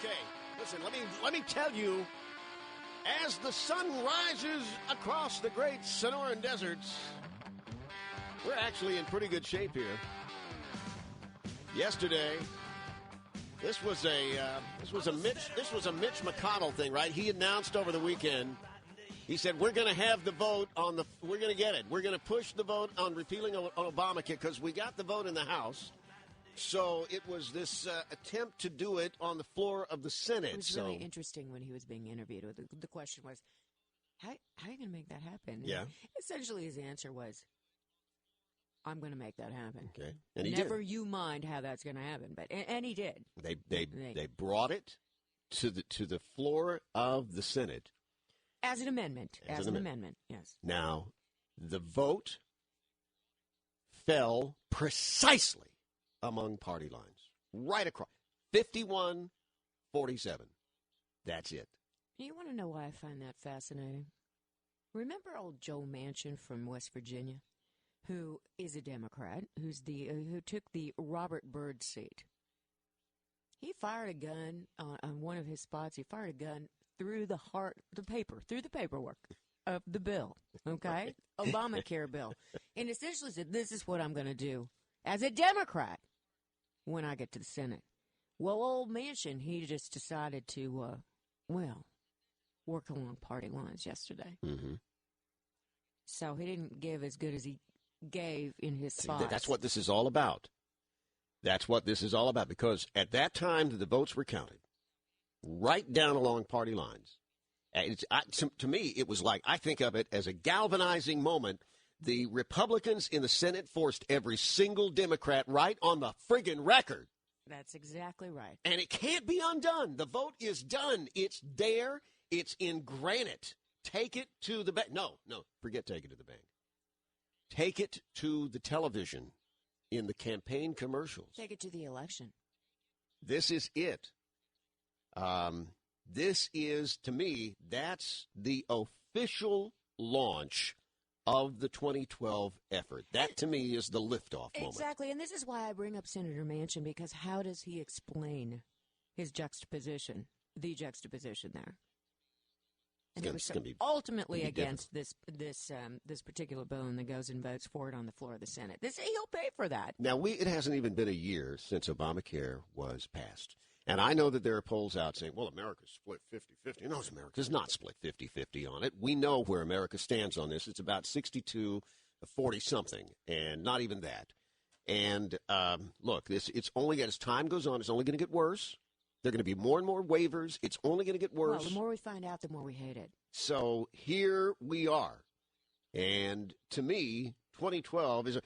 Okay, listen, let me tell you, as the sun rises across the great Sonoran deserts, we're actually in pretty good shape here. Yesterday, this was a Mitch McConnell thing, right? He announced over the weekend. He said, we're going to have the vote we're going to get it. We're going to push the vote on repealing Obamacare because we got the vote in the House. So it was this attempt to do it on the floor of the Senate. It was really interesting when he was being interviewed. The question was, how are you going to make that happen? Yeah. And essentially, his answer was, I'm going to make that happen. Okay. And he Never did. You mind how that's going to happen. And he did. They brought it to the floor of the Senate. As an amendment. As an amendment, yes. Now, the vote fell precisely among party lines. Right across. 51-47. That's it. You want to know why I find that fascinating? Remember old Joe Manchin from West Virginia, who is a Democrat, who took the Robert Byrd seat? He fired a gun on one of his spots. He fired a gun through the paperwork of the bill, okay? Obamacare bill. And essentially said, this is what I'm going to do as a Democrat when I get to the Senate. Well, old Manchin, he just decided to, work along party lines yesterday. Mm-hmm. So he didn't give as good as he gave in his spots. That's what this is all about. That's what this is all about, because at that time that the votes were counted, right down along party lines, to me, it was like, I think of it as a galvanizing moment. The Republicans in the Senate forced every single Democrat right on the friggin' record. That's exactly right. And it can't be undone. The vote is done. It's there. It's in granite. Take it to the bank. No, forget take it to the bank. Take it to the television in the campaign commercials. Take it to the election. This is it. This is, to me, that's the official launch of the 2012 effort. That, to me, is the liftoff moment. Exactly, and this is why I bring up Senator Manchin, because how does he explain his juxtaposition there? And it was ultimately against this particular bill, and that goes and votes for it on the floor of the Senate. He'll pay for that. Now, it hasn't even been a year since Obamacare was passed. And I know that there are polls out saying, well, America's split 50-50. No, America's not split 50-50 on it. We know where America stands on this. It's about 62-40-something, and not even that. And, look, it's only, as time goes on, it's only going to get worse. There are going to be more and more waivers. It's only going to get worse. Well, the more we find out, the more we hate it. So here we are. And to me, 2012 is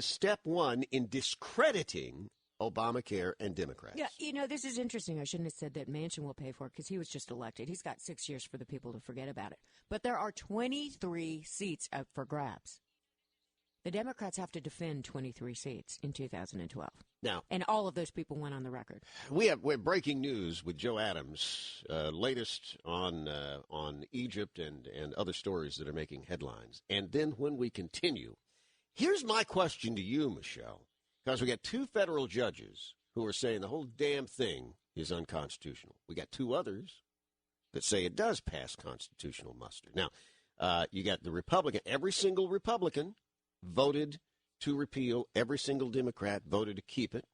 step one in discrediting Obamacare and Democrats. Yeah, this is interesting. I shouldn't have said that Manchin will pay for it because he was just elected. He's got 6 years for the people to forget about it. But there are 23 seats up for grabs. The Democrats have to defend 23 seats in 2012. Now, and all of those people went on the record. We have breaking news with Joe Adams, latest on Egypt and other stories that are making headlines. And then when we continue, here's my question to you, Michelle, because we got two federal judges who are saying the whole damn thing is unconstitutional. We got two others that say it does pass constitutional muster. Now, you got the Republican, every single Republican voted to repeal. Every single Democrat voted to keep it.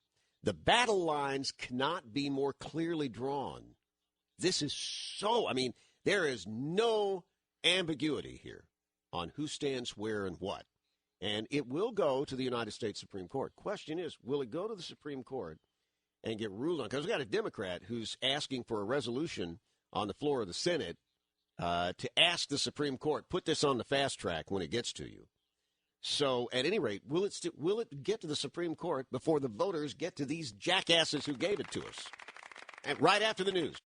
The battle lines cannot be more clearly drawn. This is there is no ambiguity here on who stands where and what. And it will go to the United States Supreme Court. Question is, will it go to the Supreme Court and get ruled on? Because we got a Democrat who's asking for a resolution on the floor of the Senate to ask the Supreme Court, put this on the fast track when it gets to you. So, at any rate, will it get to the Supreme Court before the voters get to these jackasses who gave it to us? And right after the news.